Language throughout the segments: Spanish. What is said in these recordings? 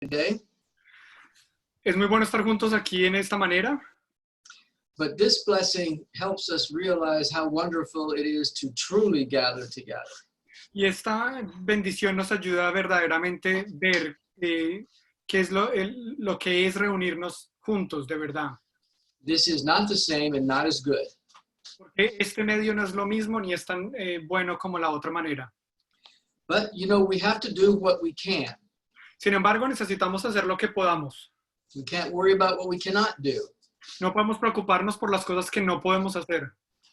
today. Es muy bueno estar juntos aquí en esta manera, But this blessing helps us realize how wonderful it is to truly gather together. y esta bendición nos ayuda a verdaderamente ver qué es lo que es reunirnos juntos de verdad. This is not the same and not as good. Porque este medio no es lo mismo ni es tan bueno como la otra manera. But, we have to do what we can. Sin embargo, necesitamos hacer lo que podamos. We can't worry about what we cannot do. No podemos preocuparnos por las cosas que no podemos hacer.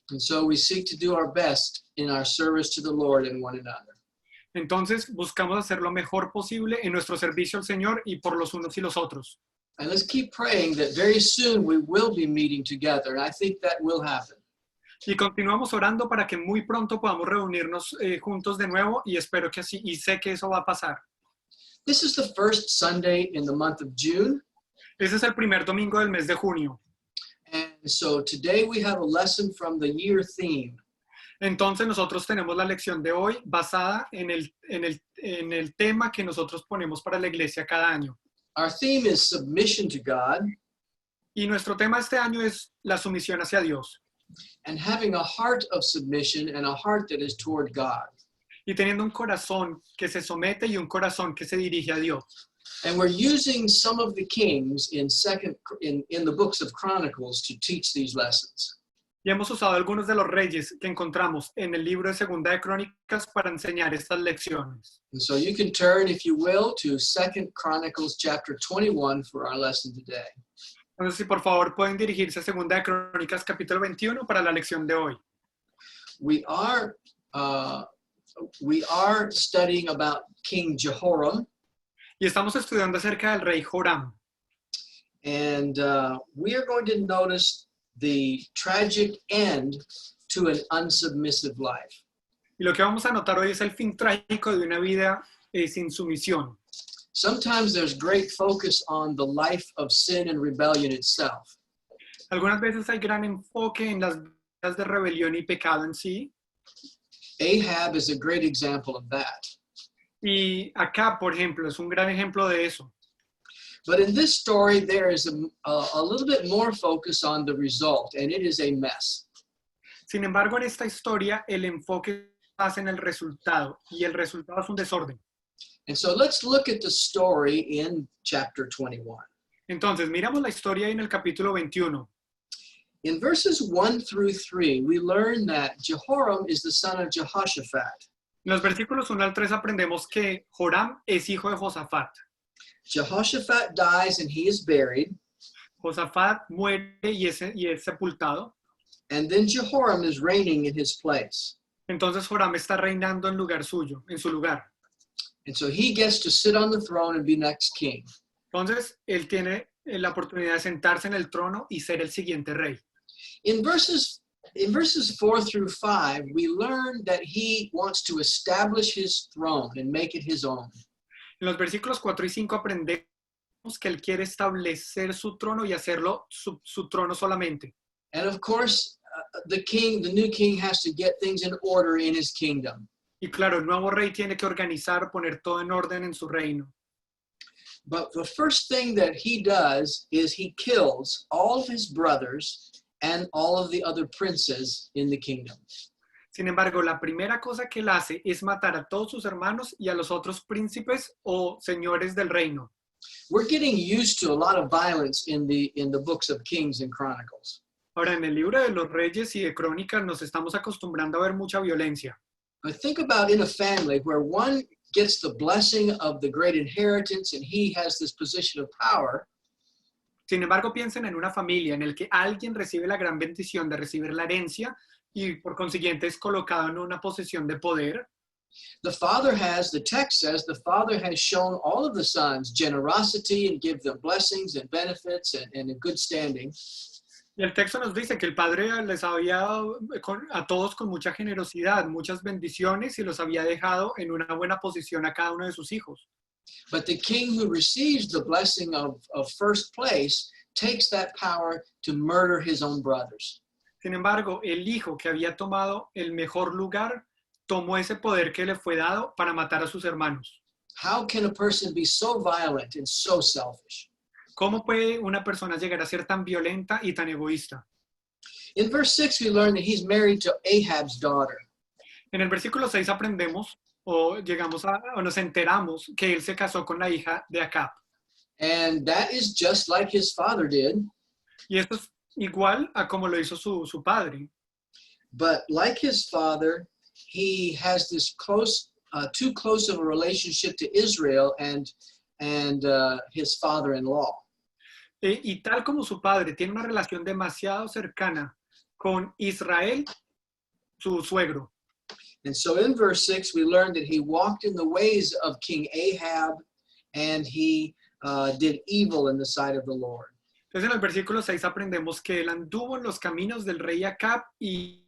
And so we seek to do our best in our service to the Lord and one another. Entonces, buscamos hacer lo mejor posible en nuestro servicio al Señor y por los unos y los otros. And let's keep praying that very soon we will be meeting together. And I think that will happen. Y continuamos orando para que muy pronto podamos reunirnos juntos de nuevo y espero que así, y sé que eso va a pasar. This is the first Sunday in the month of June. Ese es el primer domingo del mes de junio. And so today we have a lesson from the year theme. Entonces nosotros tenemos la lección de hoy basada en el tema que nosotros ponemos para la iglesia cada año. Our theme is submission to God Y nuestro tema este año es la sumisión hacia Dios. and having a heart of submission and a heart that is toward God. Y teniendo un corazón que se somete y un corazón que se dirige a Dios. And we're using some of the kings in the books of Chronicles to teach these lessons. Y hemos usado algunos de los reyes que encontramos en el libro de Segunda de Crónicas para enseñar estas lecciones. And so you can turn, if you will, to 2 Chronicles chapter 21 for our lesson today. Entonces, si por favor pueden dirigirse a Segunda de Crónicas capítulo 21 para la lección de hoy. We are studying about King Jehoram, Y estamos estudiando acerca del rey Joram. and we are going to notice the tragic end to an unsubmissive life. Y lo que vamos a notar hoy es el fin trágico de una vida sin sumisión. Sometimes there's great focus on the life of sin and rebellion itself. Algunas veces hay gran enfoque en las vidas de rebelión y pecado en sí. Ahab is a great example of that. Y acá, por ejemplo, es un gran ejemplo de eso. But in this story, there is a little bit more focus on the result, and it is a mess. Sin embargo, en esta historia, el enfoque pasa en el resultado, y el resultado es un desorden. And so let's look at the story in chapter 21. Entonces, miramos la historia en el capítulo 21. In verses 1 through 3, we learn that Jehoram is the son of Jehoshaphat. En los versículos 1 al 3 aprendemos que Joram es hijo de Josafat. Jehoshaphat dies and he is buried, Josafat muere y es sepultado. and then Jehoram is reigning in his place. Entonces Joram está reinando en su lugar. And so he gets to sit on the throne and be next king. Entonces, él tiene la oportunidad de sentarse en el trono y ser el siguiente rey. In verses 4 through 5, we learn that he wants to establish his throne and make it his own. En los versículos 4 y 5 aprendemos que él quiere establecer su trono y hacerlo su trono solamente. And of course, the new king has to get things in order in his kingdom. Y claro, el nuevo rey tiene que organizar, poner todo en orden en su reino. But the first thing that he does is he kills all of his brothers and all of the other princes in the kingdom. Sin embargo, la primera cosa que él hace es matar a todos sus hermanos y a los otros príncipes o señores del reino. We're getting used to a lot of violence in the books of Kings and Chronicles. Ahora, en el libro de los Reyes y de Crónicas nos estamos acostumbrando a ver mucha violencia. But think about in a family where one gets the blessing of the great inheritance and he has this position of power. Sin embargo, piensen en una familia en la que alguien recibe la gran bendición de recibir la herencia y por consiguiente es colocado en una posición de poder. The text says, the father has shown all of the sons generosity and give them blessings and benefits and a good standing. Y el texto nos dice que el padre les había dado a todos con mucha generosidad, muchas bendiciones y los había dejado en una buena posición a cada uno de sus hijos. But the king who receives the blessing of first place takes that power to murder his own brothers. Sin embargo, el hijo que había tomado el mejor lugar tomó ese poder que le fue dado para matar a sus hermanos. How can a person be so violent and so selfish? ¿Cómo puede una persona llegar a ser tan violenta y tan egoísta? In verse 6, we learn that he's married to Ahab's daughter. En el versículo 6 aprendemos o nos enteramos que él se casó con la hija de Acab. And that is just like his father did. Y esto es igual a como lo hizo su padre. But like his father, he has this too close of a relationship to Israel and his father-in-law. Y tal como su padre tiene una relación demasiado cercana con Israel, su suegro. And so in verse 6, we learn that he walked in the ways of King Ahab, and he did evil in the sight of the Lord. Entonces en el versículo 6 aprendemos que él anduvo en los caminos del rey Acab y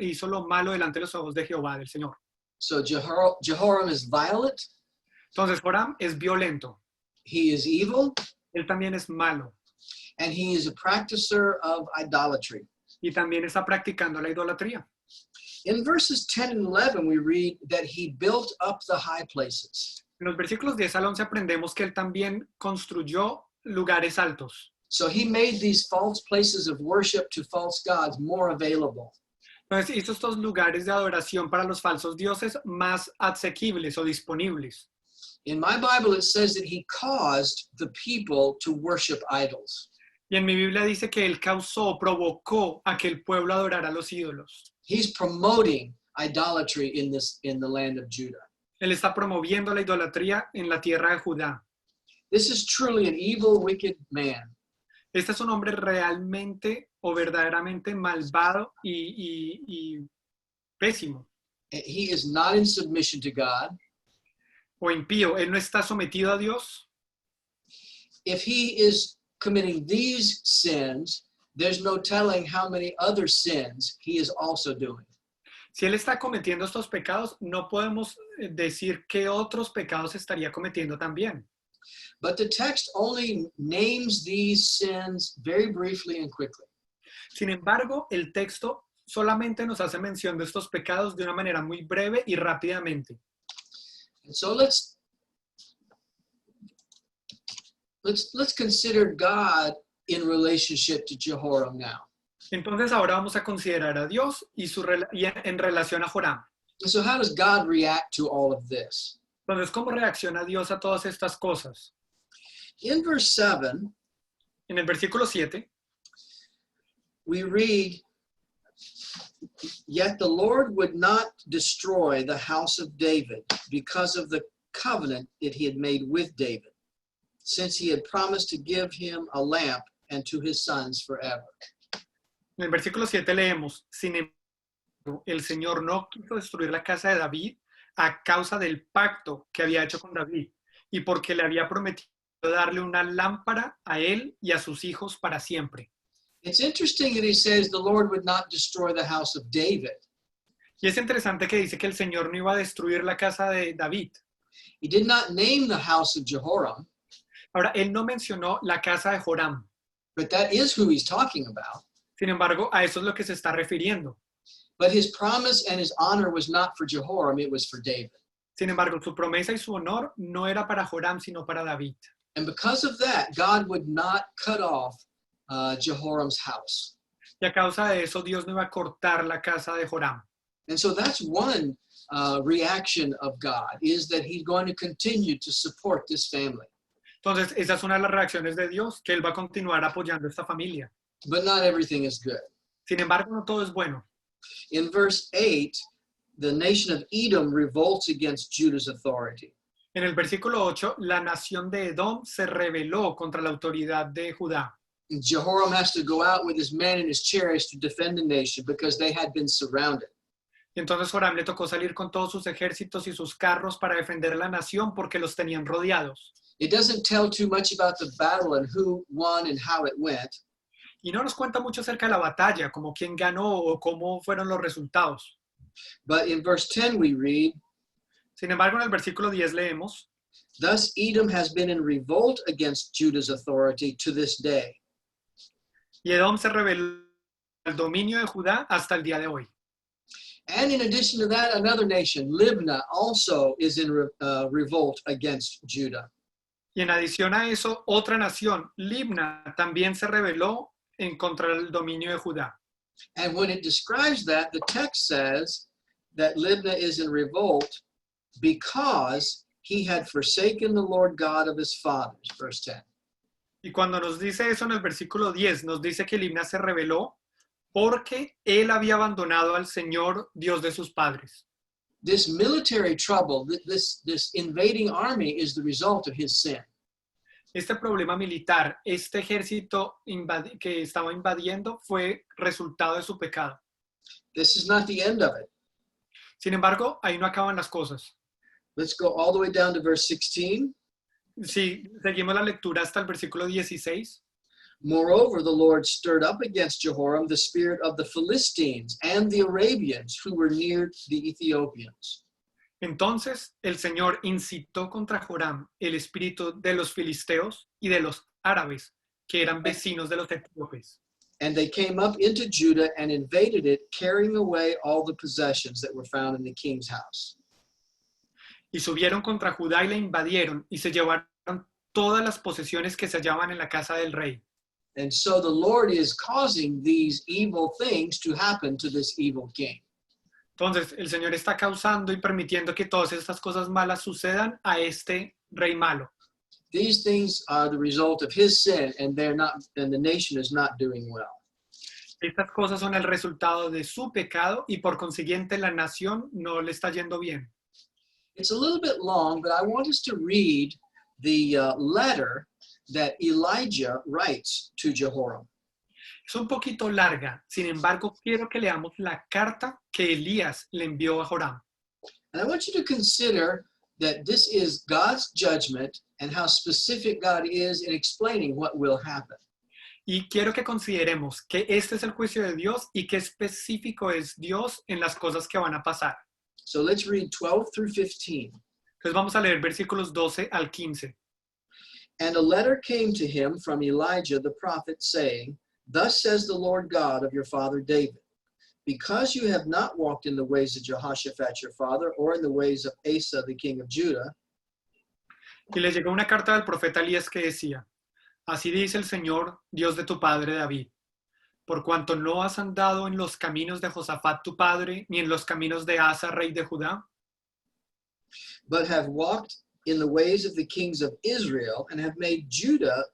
hizo lo malo delante de los ojos de Jehová, del Señor. So Jehoram is violent. Entonces Joram es violento. He is evil. Él también es malo. And he is a practicer of idolatry. Y también está practicando la idolatría. In verses 10 and 11, we read that he built up the high places. En los versículos 10 al 11 aprendemos que él también construyó lugares altos. So he made these false places of worship to false gods more available. Entonces hizo estos lugares de adoración para los falsos dioses más asequibles o disponibles. In my Bible, it says that he caused the people to worship idols. Y en mi Biblia dice que él provocó a que el pueblo adorara a los ídolos. He's promoting idolatry in the land of Judah. Él está promoviendo la idolatría en la tierra de Judá. This is truly an evil, wicked man. Este es un hombre realmente o verdaderamente malvado y pésimo. He is not in submission to God. O impío. Él no está sometido a Dios. If he is committing these sins, there's no telling how many other sins he is also doing. Si él está cometiendo estos pecados, no podemos decir qué otros pecados estaría cometiendo también. But the text only names these sins very briefly and quickly. Sin embargo, el texto solamente nos hace mención de estos pecados de una manera muy breve y rápidamente. And so let's consider God in relationship to Jehoram now. Entonces ahora vamos a considerar a Dios y en relación a Joram. So how does God react to all of this? Entonces, ¿cómo reacciona Dios a todas estas cosas? In verse 7, En el versículo 7, we read, "Yet the Lord would not destroy the house of David because of the covenant that he had made with David, since he had promised to give him a lamp and to his sons forever." en el versículo 7 leemos, sin embargo, el Señor no quiso destruir la casa de David a causa del pacto que había hecho con David y porque le había prometido darle una lámpara a él y a sus hijos para siempre. It's interesting that he says the Lord would not destroy the house of David. Y es interesante que dice que el Señor no iba a destruir la casa de David. He did not name the house of Jehoram, Ahora, él no mencionó la casa de Joram. but that is who he's talking about. Sin embargo, a eso es lo que se está refiriendo. But his promise and his honor was not for Jehoram, it was for David. Sin embargo, su promesa y su honor no era para Joram, sino para David. And because of that, God would not cut off Jehoram's house. Y a causa de eso, Dios no iba a cortar la casa de Joram. And so that's one reaction of God, is that he's going to continue to support this family. Entonces, esa es una de las reacciones de Dios, que Él va a continuar apoyando a esta familia. But not everything is good. Sin embargo, no todo es bueno. In verse 8, the nation of Edom revolts against Judah's authority. En el versículo 8, la nación de Edom se rebeló contra la autoridad de Judá. And Jehoram has to go out with his men and his chariots to defend the nation because they had been surrounded. Y entonces Joram le tocó salir con todos sus ejércitos y sus carros para defender la nación porque los tenían rodeados. It doesn't tell too much about the battle and who won and how it went. Y no nos cuenta mucho acerca de la batalla, como quién ganó o cómo fueron los resultados. But in verse 10 we read, Sin embargo, en el versículo 10 leemos, "Thus Edom has been in revolt against Judah's authority to this day." y Edom se rebeló al dominio de Judá hasta el día de hoy. And in addition to that, another nation, Libnah, also is in revolt against Judah. Y en adición a eso, otra nación, Libna, también se rebeló en contra del dominio de Judá. And when it describes that, the text says that Libnah is in revolt because he had forsaken the Lord God of his fathers, verse 10. Y cuando nos dice eso en el versículo 10, nos dice que Libna se rebeló porque él había abandonado al Señor, Dios de sus padres. This military trouble, this invading army is the result of his sin. Este problema militar, este ejército que estaba invadiendo fue resultado de su pecado. This is not the end of it. Sin embargo, ahí no acaban las cosas. Let's go all the way down to verse 16. Si seguimos la lectura hasta el versículo 16. Moreover, the Lord stirred up against Jehoram the spirit of the Philistines and the Arabians who were near the Ethiopians. Entonces el Señor incitó contra Joram el espíritu de los filisteos y de los árabes, que eran vecinos de los etíopes. And they came up into Judah and invaded it, carrying away all the possessions that were found in the king's house. Y subieron contra Judá y la invadieron y se llevaron todas las posesiones que se hallaban en la casa del rey. And so the Lord is causing these evil things to happen to this evil king. Entonces, el Señor está causando y permitiendo que todas estas cosas malas sucedan a este rey malo. These things are the result of his sin, and the nation is not doing well. Estas cosas son el resultado de su pecado y por consiguiente la nación no le está yendo bien. It's a little bit long, but I want us to read the letter that Elijah writes to Jehoram. Es un poquito larga, sin embargo, quiero que leamos la carta que Elías le envió a Joram. And I want you to consider that this is God's judgment and how specific God is in explaining what will happen. Y quiero que consideremos que este es el juicio de Dios y qué específico es Dios en las cosas que van a pasar. So let's read 12 through 15. Entonces vamos a leer versículos 12 al 15. And a letter came to him from Elijah the prophet, saying, Thus says the Lord God of your father David, because you have not walked in the ways of Jehoshaphat your father, or in the ways of Asa the king of Judah. Y le llegó una carta del profeta Elías que decía, Así dice el Señor, Dios de tu padre David, por cuanto no has andado en los caminos de Josafat tu padre, ni en los caminos de Asa, rey de Judá, but have walked in the ways of the kings of Israel, and have made Judah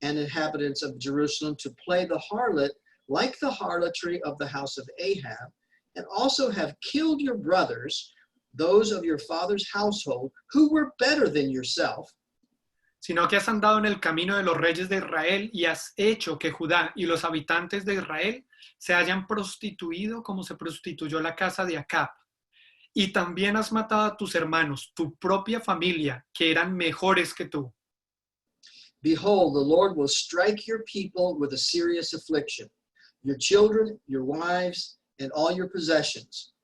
and inhabitants of Jerusalem to play the harlot like the harlotry of the house of Ahab, and also have killed your brothers, those of your father's household, who were better than yourself, sino que has andado en el camino de los reyes de Israel y has hecho que Judá y los habitantes de Israel se hayan prostituido como se prostituyó la casa de Acab. Y también has matado a tus hermanos, tu propia familia, que eran mejores que tú. Behold, the Lord will strike your people with a serious affliction, your children, your wives, and all your possessions.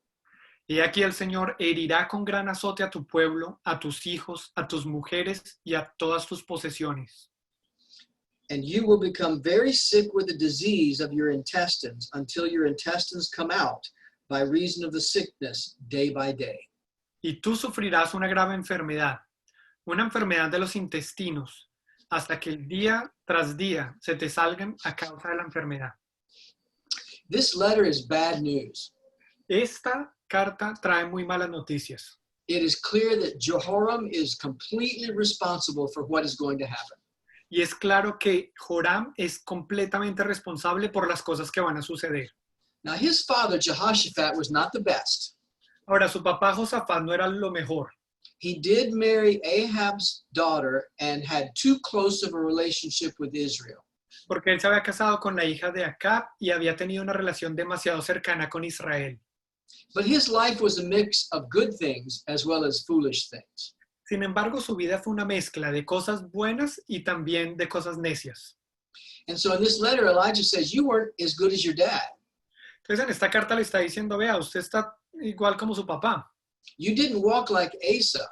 Y aquí el Señor herirá con gran azote a tu pueblo, a tus hijos, a tus mujeres y a todas tus posesiones. And you will become very sick with the disease of your intestines until your intestines come out by reason of the sickness day by day. Y tú sufrirás una grave enfermedad, una enfermedad de los intestinos, hasta que el día tras día se te salgan a causa de la enfermedad. This letter is bad news. Esta carta trae muy malas noticias. It is clear that Jehoram is completely responsible for what is going to happen. Y es claro que Joram es completamente responsable por las cosas que van a suceder. Now, his father, Jehoshaphat, was not the best. Ahora, su papá Josafat no era lo mejor. He did marry Ahab's daughter and had too close of a relationship with Israel. Porque él se había casado con la hija de Acab y había tenido una relación demasiado cercana con Israel. But his life was a mix of good things as well as foolish things. Sin embargo, su vida fue una mezcla de cosas buenas y también de cosas necias. And so in this letter, Elijah says, you weren't as good as your dad. Entonces, en esta carta le está diciendo, vea, usted está igual como su papá. You didn't walk like Asa.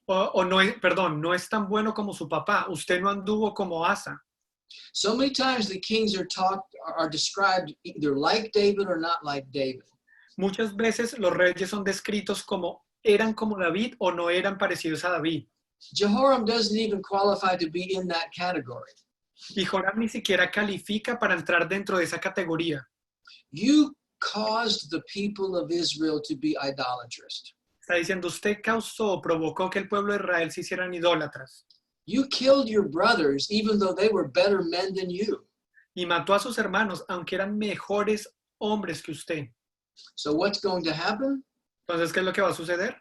No es tan bueno como su papá. Usted no anduvo como Asa. So many times the kings are described either like David or not like David. Muchas veces los reyes son descritos como eran como David o no eran parecidos a David. Jehoram doesn't even qualify to be in that category. Y Joram ni siquiera califica para entrar dentro de esa categoría. You caused the people of Israel to be idolatrous. Está diciendo, usted causó o provocó que el pueblo de Israel se hicieran idólatras. You killed your brothers even though they were better men than you. Y mató a sus hermanos, aunque eran mejores hombres que usted. So what's going to happen? Entonces, ¿qué es lo que va a suceder?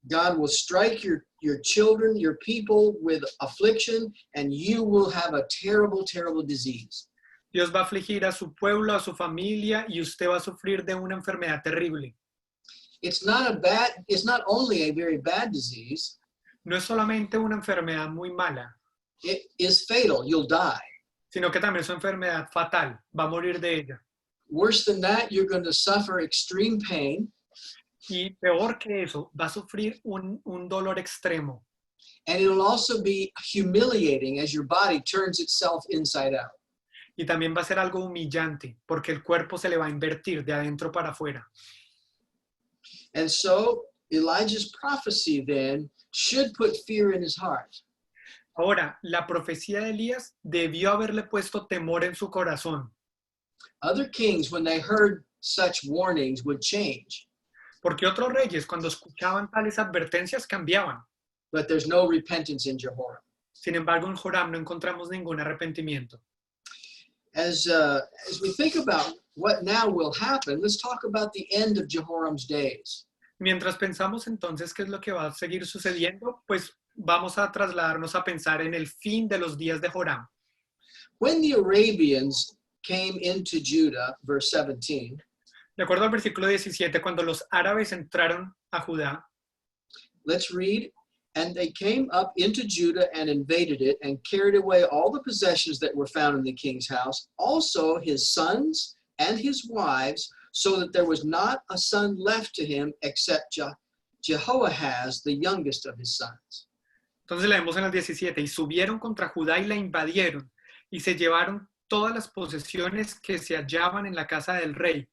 God will strike your children, your people with affliction, and you will have a terrible, terrible disease. Dios va a afligir a su pueblo, a su familia, y usted va a sufrir de una enfermedad terrible. It's not only a very bad disease, No es solamente una enfermedad muy mala, it is fatal. You'll die. sino que también es una enfermedad fatal. Va a morir de ella. Worse than that, you're going to suffer extreme pain, Y peor que eso, va a sufrir un dolor extremo. and it'll also be humiliating as your body turns itself inside out. Y también va a ser algo humillante, porque el cuerpo se le va a invertir de adentro para afuera. And so Elijah's prophecy then should put fear in his heart. Ahora, la profecía de Elías debió haberle puesto temor en su corazón, Other kings, when they heard such warnings, would change, porque otros reyes, cuando escuchaban tales advertencias, cambiaban. but there's no repentance in Jehoram. Sin embargo, en Joram no encontramos ningún arrepentimiento. As we think about what now will happen, let's talk about the end of Jehoram's days. Mientras pensamos entonces qué es lo que va a seguir sucediendo, pues vamos a trasladarnos a pensar en el fin de los días de Joram. When the Arabians came into Judah, verse 17, De acuerdo al versículo 17, cuando los árabes entraron a Judá, let's read. And they came up into Judah and invaded it and carried away all the possessions that were found in the king's house, also his sons and his wives, so that there was not a son left to him except Jehoahaz, the youngest of his sons. entonces leemos en el 17, y subieron contra Judá y la invadieron, y se llevaron todas las posesiones que se hallaban en la casa del rey,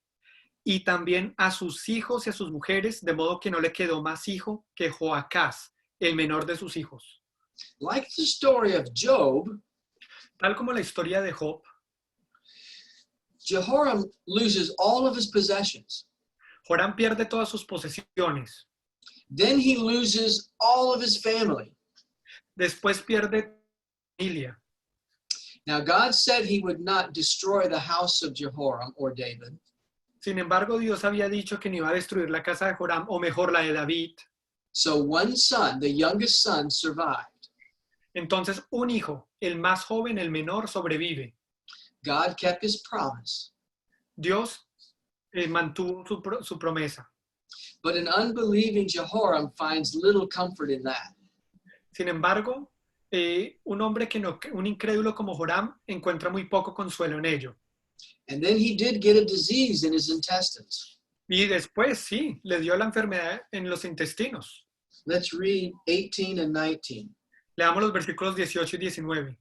y también a sus hijos y a sus mujeres, de modo que no le quedó más hijo que Joacás, el menor de sus hijos. Like the story of Job, Tal como la historia de Job, Jehoram loses all of his possessions. Joram pierde todas sus posesiones, Then he loses all of his family. después pierde familia. Now, God said he would not destroy the house of Jehoram or David. Sin embargo, Dios había dicho que no iba a destruir la casa de Joram, o mejor la de David. So one son, the youngest son, survived. Entonces, un hijo, el más joven, el menor, sobrevive. God kept his promise. Dios mantuvo su promesa. But an unbelieving Jehoram finds little comfort in that. Sin embargo, un incrédulo como Joram encuentra muy poco consuelo en ello. And then he did get a disease in his intestines. Y después, sí, le dio la enfermedad en los intestinos. Let's read 18 and 19. Leamos los versículos 18 y 19.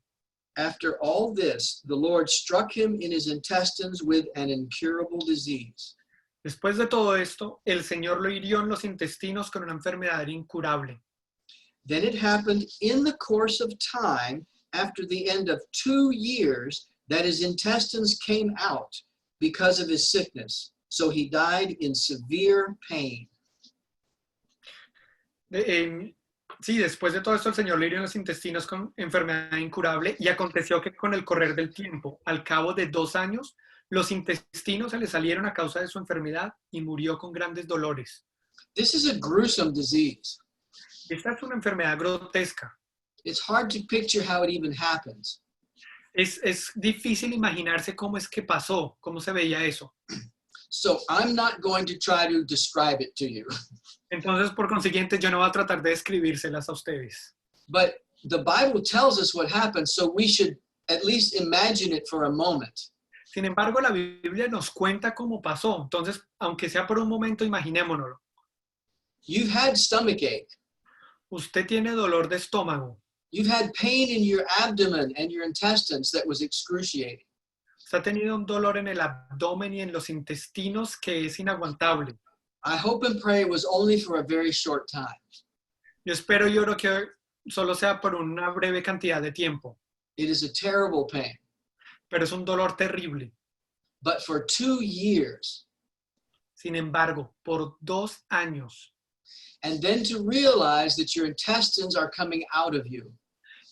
After all this, the Lord struck him in his intestines with an incurable disease. Después de todo esto, el Señor lo hirió en los intestinos con una enfermedad incurable. Then it happened in the course of time, after the end of 2 years, that his intestines came out because of his sickness. So he died in severe pain. Sí, después de todo esto, el Señor le hirió en los intestinos con enfermedad incurable, y aconteció que con el correr del tiempo, al cabo de 2 años, los intestinos se le salieron a causa de su enfermedad y murió con grandes dolores. This is a gruesome disease. Esta es una enfermedad grotesca. It's hard to picture how it even happens. Es difícil imaginarse cómo es que pasó, cómo se veía eso. So I'm not going to try to describe it to you. Entonces, por consiguiente, yo no voy a tratar de describírselas a ustedes. But the Bible tells us what happened, so we should at least imagine it for a moment. Sin embargo, la Biblia nos cuenta cómo pasó. Entonces, aunque sea por un momento, imaginémonoslo. You've had stomach ache. Usted tiene dolor de estómago. You've had pain in your abdomen and your intestines that was excruciating. Usted ha tenido un dolor en el abdomen y en los intestinos que es inaguantable. I hope and pray it was only for a very short time. Yo espero y oro que solo sea por una breve cantidad de tiempo, It is a terrible pain. pero es un dolor terrible. But for 2 years, Sin embargo, por 2 años, and then to realize that your intestines are coming out of you.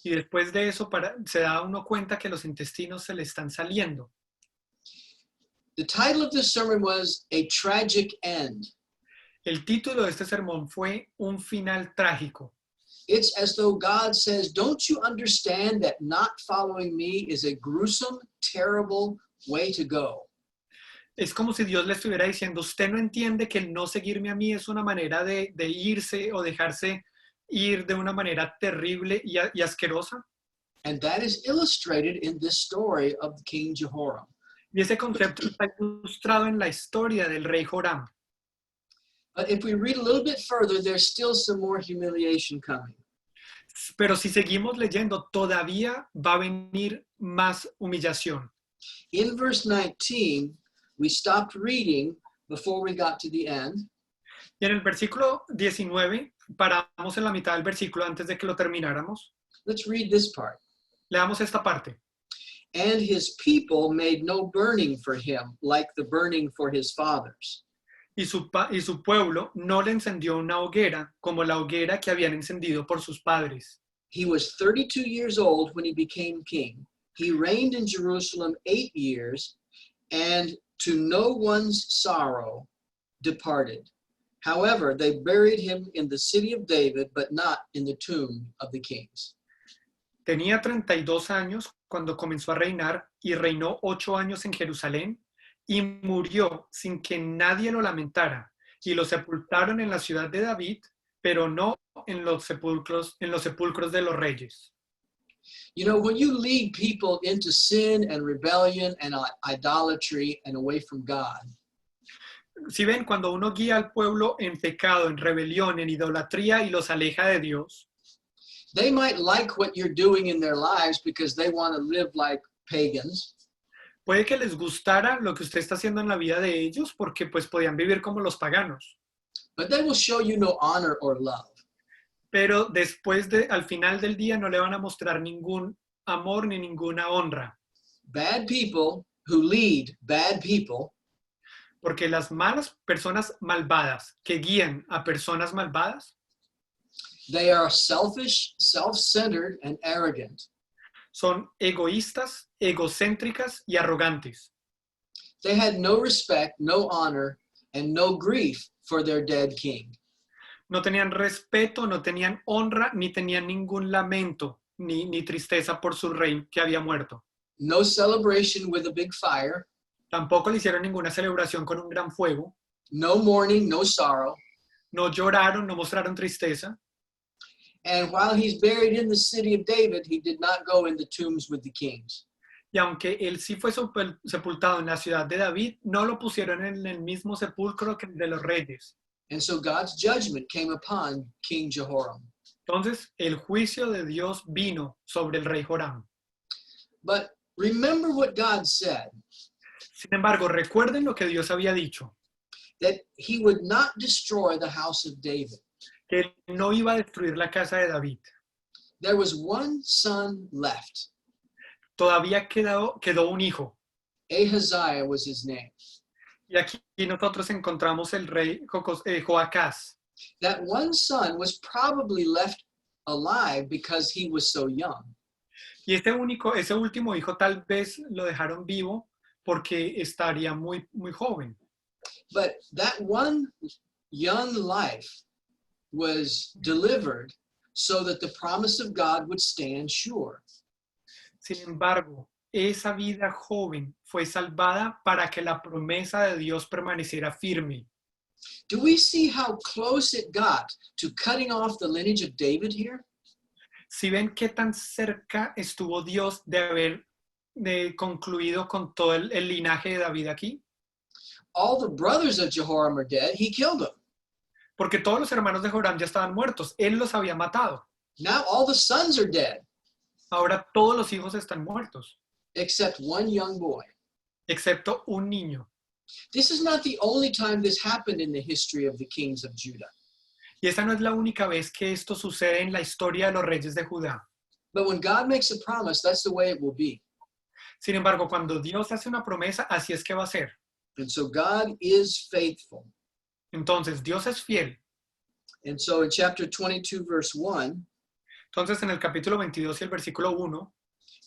y después de eso se da uno cuenta que los intestinos se le están saliendo. The title of this sermon was A Tragic End. El título de este sermón fue Un final trágico. It's as though God says, don't you understand that not following me is a gruesome, terrible way to go? Es como si Dios le estuviera diciendo, usted no entiende que el no seguirme a mí es una manera de irse o dejarse ir de una manera terrible y asquerosa. And that is illustrated in this story of King Jehoram. Y ese concepto está ilustrado en la historia del rey Joram. But if we read a little bit further, there's still some more humiliation coming. Pero si seguimos leyendo, todavía va a venir más humillación. In verse 19, we stopped reading before we got to the end. Y en el versículo 19, paramos en la mitad del versículo antes de que lo termináramos. Let's read this part. Leamos esta parte. And his people made no burning for him, like the burning for his fathers. Y su pueblo no le encendió una hoguera como la hoguera que habían encendido por sus padres. He was 32 years old when he became king. He reigned in Jerusalem 8 years, and to no one's sorrow departed. However, they buried him in the city of David, but not in the tomb of the kings. Tenía 32 años cuando comenzó a reinar y reinó 8 años en Jerusalén y murió sin que nadie lo lamentara. Y lo sepultaron en la ciudad de David, pero no en los sepulcros de los reyes. You know, when you lead people into sin and rebellion and idolatry and away from God, Si ven, cuando uno guía al pueblo en pecado, en rebelión, en idolatría y los aleja de Dios, they might like what you're doing in their lives because they want to live like pagans. puede que les gustara lo que usted está haciendo en la vida de ellos porque pues podían vivir como los paganos. But they will show you no honor or love. Pero al final del día no le van a mostrar ningún amor ni ninguna honra. Bad people who lead bad people Porque las malas personas malvadas que guían a personas malvadas, they are selfish, self-centered, and arrogant. son egoístas, egocéntricas y arrogantes. They had no respect, no honor, and no grief for their dead king. No tenían respeto, no tenían honra, ni tenían ningún lamento, ni tristeza por su rey que había muerto. No celebration with a big fire, Tampoco le hicieron ninguna celebración con un gran fuego. no mourning, no sorrow. No lloraron, no mostraron tristeza. And while he's buried in the city of David, he did not go in the tombs with the kings. Y aunque él sí fue sepultado en la ciudad de David, no lo pusieron en el mismo sepulcro que el de los reyes. And so God's judgment came upon King Jehoram. Entonces, el juicio de Dios vino sobre el rey Joram. But remember what God said, Sin embargo, recuerden lo que Dios había dicho, that he would not destroy the house of David. que él no iba a destruir la casa de David. There was one son left. Todavía quedó un hijo. Ahaziah was his name. Y aquí nosotros encontramos el rey Joacás. That one son was probably left alive because he was so young. Y ese último hijo tal vez lo dejaron vivo porque estaría muy, muy joven. But that one young life was delivered so that the promise of God would stand sure. Sin embargo, esa vida joven fue salvada para que la promesa de Dios permaneciera firme. Do we see how close it got to cutting off the lineage of David here? Si ven qué tan cerca estuvo Dios de haber concluido con todo el linaje de David aquí. All the brothers of Jehoram are dead. He killed them. Porque todos los hermanos de Joram ya estaban muertos. Él los había matado. Now all the sons are dead, Ahora todos los hijos están muertos, except one young boy. excepto un niño. This is not the only time this happened in the history of the kings of Judah. Y esta no es la única vez que esto sucede en la historia de los reyes de Judá. But when God makes a promise, that's the way it will be. Sin embargo, cuando Dios hace una promesa, así es que va a ser. And so God is faithful. Entonces, Dios es fiel. And so in chapter 22, verse 1, Entonces, en el capítulo 22 y el versículo 1,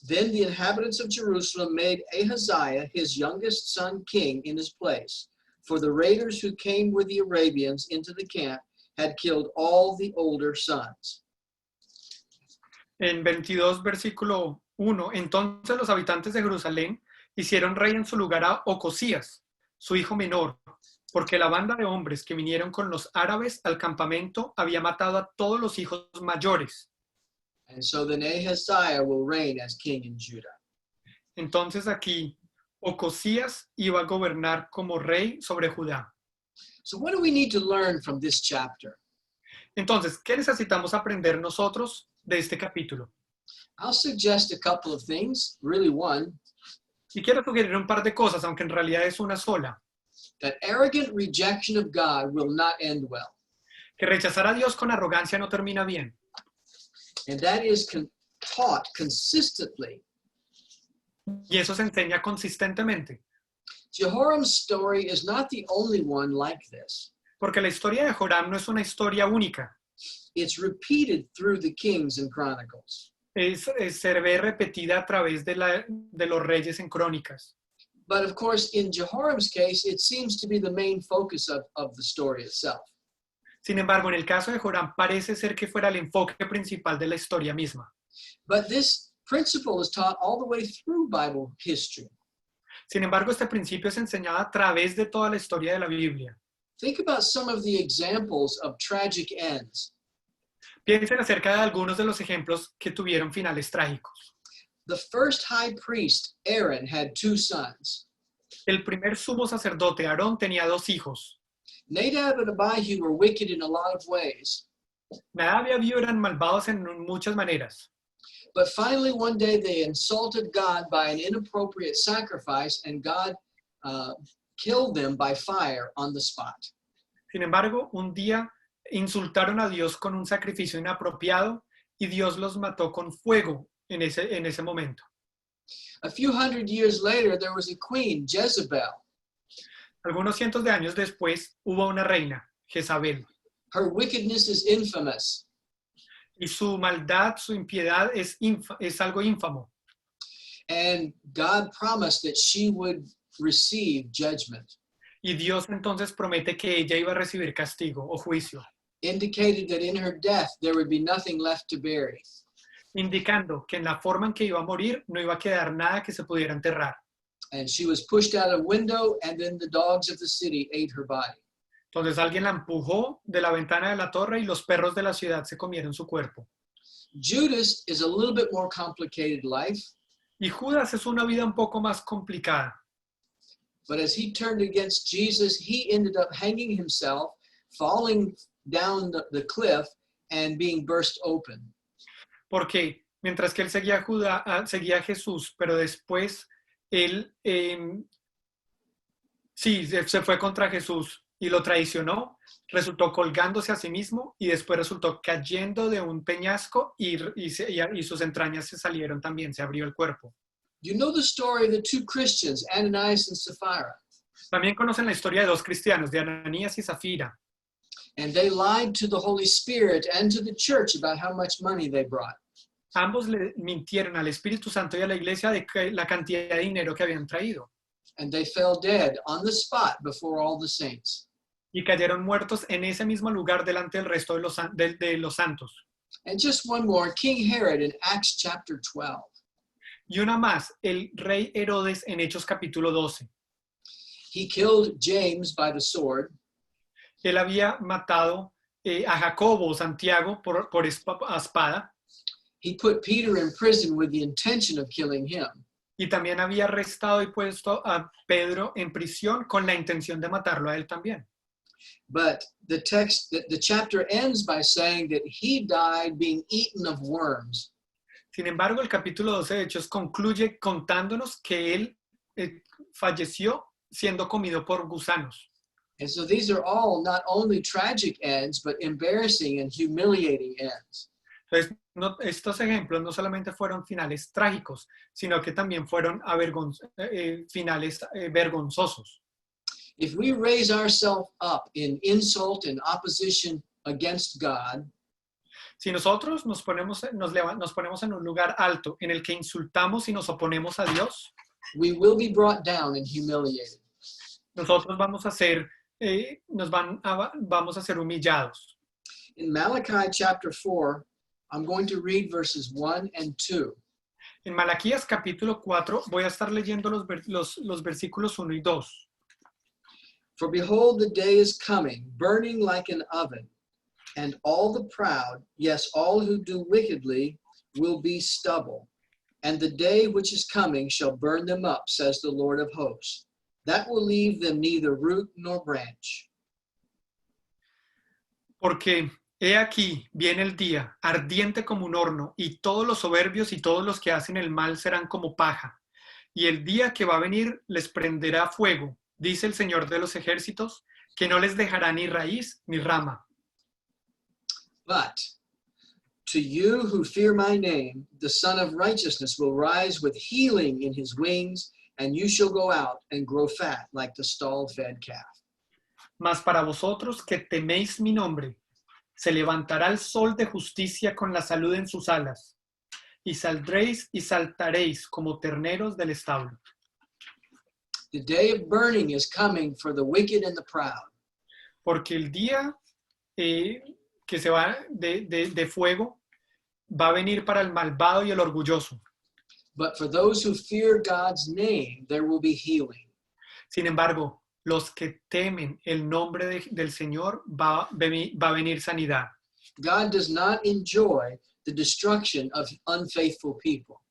then the inhabitants of Jerusalem made Ahaziah, his youngest son, king in his place. For the raiders who came with the Arabians into the camp had killed all the older sons. en 22, versículo 1, entonces los habitantes de Jerusalén hicieron rey en su lugar a Ocosías, su hijo menor, porque la banda de hombres que vinieron con los árabes al campamento había matado a todos los hijos mayores. And so then Ahaziah will reign as king in Judah. Entonces aquí, Ocosías iba a gobernar como rey sobre Judá. So what do we need to learn from this chapter? Entonces, ¿qué necesitamos aprender nosotros de este capítulo? I'll suggest a couple of things, really one, Y quiero sugerir un par de cosas, aunque en realidad es una sola. that arrogant rejection of God will not end well. Que rechazar a Dios con arrogancia no termina bien. And that is taught consistently. Y eso se enseña consistentemente. Jehoram's story is not the only one like this. Porque la historia de Joram no es una historia única. It's repeated through the Kings and Chronicles. Se ve repetida a través de los reyes en crónicas. But of course, in Jehoram's case, it seems to be the main focus of the story itself. Sin embargo, en el caso de Joram parece ser que fuera el enfoque principal de la historia misma. But this principle is taught all the way through Bible history. Sin embargo, este principio es enseñado a través de toda la historia de la Biblia. Think about some of the examples of tragic ends. Piensen acerca de algunos de los ejemplos que tuvieron finales trágicos. The first high priest, Aaron, had two sons. El primer sumo sacerdote, Aarón, tenía dos hijos. Nadab and Abihu were wicked in a lot of ways. Nadab y Abiú eran malvados en muchas maneras. But finally, one day they insulted God by an inappropriate sacrifice, and God killed them by fire on the spot. Sin embargo, un día insultaron a Dios con un sacrificio inapropiado y Dios los mató con fuego en ese momento. A few hundred years later, there was a queen, Jezebel. Algunos cientos de años después hubo una reina, Jezabel, Her wickedness is infamous. y su maldad, su impiedad es algo ínfamo. And God promised that she would receive judgment, Y Dios entonces promete que ella iba a recibir castigo o juicio, indicated that in her death there would be nothing left to bury. indicando que en la forma en que iba a morir no iba a quedar nada que se pudiera enterrar. And she was pushed out a window, and then the dogs of the city ate her body. Entonces alguien la empujó de la ventana de la torre y los perros de la ciudad se comieron su cuerpo. Judas is a little bit more complicated life, Y Judas es una vida un poco más complicada. but as he turned against Jesus, he ended up hanging himself, falling down the cliff, and being burst open. Porque mientras que él seguía a Jesús, pero después él se fue contra Jesús y lo traicionó, resultó colgándose a sí mismo y después resultó cayendo de un peñasco y sus entrañas se salieron también, se abrió el cuerpo. You know the story of the two Christians, Ananias and Sapphira, También conocen la historia de dos cristianos, de Ananías y Zafira, and they lied to the Holy Spirit and to the church about how much money they brought. Ambos le mintieron al Espíritu Santo y a la iglesia de la cantidad de dinero que habían traído And they fell dead on the spot before all the saints. y cayeron muertos en ese mismo lugar delante del resto de los santos. And just one more, King Herod in Acts chapter 12. Y una más, el rey Herodes en Hechos capítulo 12. He killed James by the sword. Él había matado a Jacobo o Santiago por espada He put Peter in prison with the intention of killing him. y también había arrestado y puesto a Pedro en prisión con la intención de matarlo a él también. But the chapter ends by saying that he died being eaten of worms. Sin embargo, el capítulo 12 de Hechos concluye contándonos que él falleció siendo comido por gusanos. And so these are all not only tragic ends, but embarrassing and humiliating ends. Entonces, estos ejemplos no solamente fueron finales trágicos, sino que también fueron finales vergonzosos. If we raise ourselves up in insult and opposition against God, Si nosotros nos ponemos en un lugar alto en el que insultamos y nos oponemos a Dios, we will be brought down and humiliated. nosotros vamos a ser humillados. In Malachi chapter 4, I'm going to read verses 1 and 2. En Malaquías capítulo 4 voy a estar leyendo los versículos 1 y 2. For behold, the day is coming, burning like an oven, and all the proud, yes, all who do wickedly, will be stubble. And the day which is coming shall burn them up, says the Lord of hosts. That will leave them neither root nor branch. Porque he aquí, viene el día, ardiente como un horno, y todos los soberbios y todos los que hacen el mal serán como paja. Y el día que va a venir les prenderá fuego, dice el Señor de los ejércitos, que no les dejará ni raíz ni rama. But to you who fear my name, the Son of Righteousness will rise with healing in his wings, and you shall go out and grow fat like the stall-fed calf. Mas para vosotros que teméis mi nombre, se levantará el sol de justicia con la salud en sus alas, y saldréis y saltaréis como terneros del establo. The day of burning is coming for the wicked and the proud. Porque el día que se va de fuego va a venir para el malvado y el orgulloso. But for those who fear God's name, there will be healing. Sin embargo, los que temen el nombre del Señor va a venir sanidad. God does not enjoy the destruction of unfaithful people.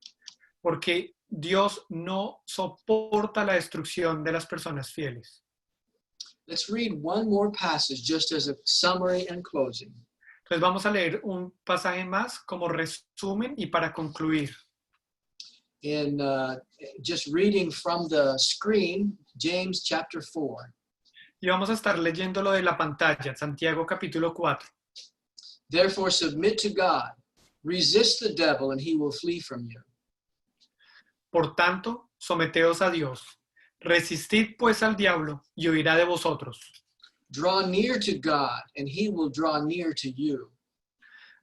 Porque Dios no soporta la destrucción de las personas fieles. Let's read one more passage just as a summary and closing. Entonces vamos a leer un pasaje más como resumen y para concluir. In just reading from the screen, James chapter 4. Y vamos a estar leyéndolo de la pantalla, Santiago capítulo 4. Therefore submit to God, resist the devil and he will flee from you. Por tanto, someteos a Dios. Resistid pues al diablo y huirá de vosotros. Draw near to God and he will draw near to you.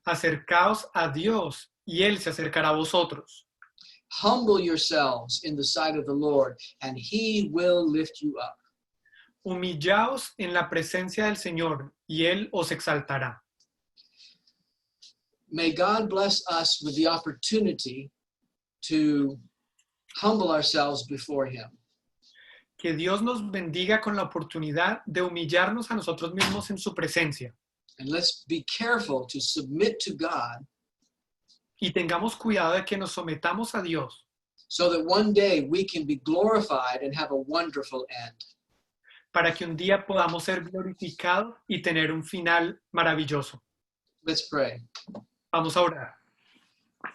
Acercaos a Dios y Él se acercará a vosotros. Humble yourselves in the sight of the Lord and he will lift you up. Humillaos en la presencia del Señor y Él os exaltará. May God bless us with the opportunity to humble ourselves before him. Que Dios nos bendiga con la oportunidad de humillarnos a nosotros mismos en su presencia. And let's be careful to submit to God Y tengamos cuidado de que nos sometamos a Dios so that one day we can be glorified and have a wonderful end. para que un día podamos ser glorificados y tener un final maravilloso. Let's pray. Vamos a orar.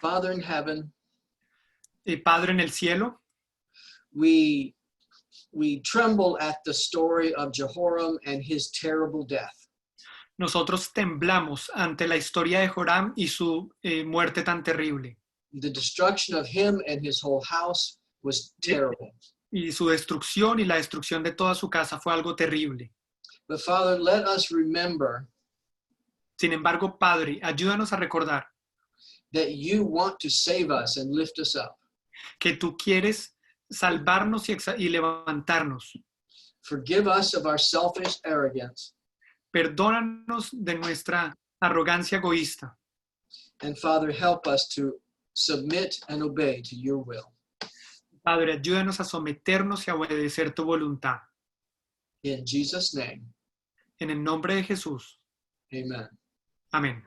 Father in heaven, Padre en el cielo, we tremble at the story of Jehoram and his terrible death. nosotros temblamos ante la historia de Joram y su muerte tan terrible. The destruction of him and his whole house was terrible. Y su destrucción y la destrucción de toda su casa fue algo terrible. But Father, let us remember Sin embargo, Padre, ayúdanos a recordar that you want to save us and lift us up. que tú quieres salvarnos y levantarnos. Forgive us of our selfish arrogance. Perdónanos de nuestra arrogancia egoísta. And Father, help us to submit and obey to your will. Padre, ayúdanos a someternos y a obedecer tu voluntad. In Jesus' name, En el nombre de Jesús. amen. Amén.